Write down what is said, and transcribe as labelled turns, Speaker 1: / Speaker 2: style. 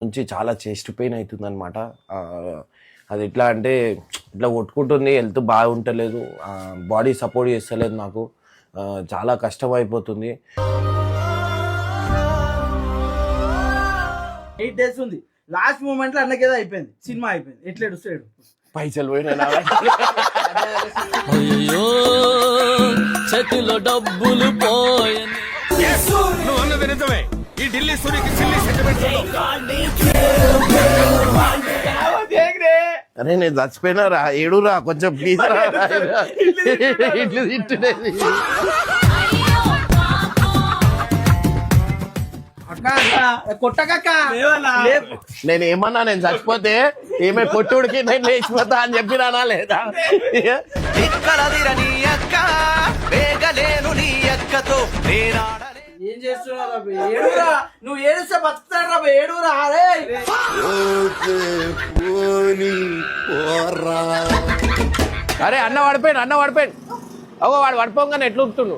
Speaker 1: నుంచి చాలా chest pain అవుతుంది అనమాట. అది ఎట్లా అంటే ఇట్లా కొట్టుకుంటుంది, హెల్త్ బాగుంటలేదు, బాడీ సపోర్ట్ చేస్తలేదు నాకు, చాలా కష్టం అయిపోతుంది.
Speaker 2: 8 days ఉంది. లాస్ట్ మూమెంట్ లో అన్నకేదో అయిపోయింది, సినిమా అయిపోయింది. ఎట్లా ఏడుస్తాడు?
Speaker 1: పైసలు పోయినా
Speaker 3: అయ్యో చేతిలో డబ్బులు పోయని.
Speaker 4: నువ్వు అన్నది నిజమే. ఈ ఢిల్లీ సూర్యకి చిల్లి సెంటిమెంట్స్
Speaker 1: అరే నేను చచ్చిపోయినా రా, ఏడురా కొంచెం ప్లీజ్ రా. ఇట్లు తిట్టునేది.
Speaker 2: కొట్టకక్క
Speaker 1: నేను ఏమన్నా, నేను చచ్చిపోతే ఏమే కొట్టుడికి నేను లేచిపోతా అని చెప్పినానా లేదా?
Speaker 2: ఏం చేస్తున్నావు? ఏడురా, నువ్వు ఏడుస్తే బతుకుతాడు. ఏడురా.
Speaker 1: అరే అన్న పడిపోయాను, అన్న పడిపోయాను. అగో వాడు పడిపోగానే ఎట్లా ఉరుకుతుండు.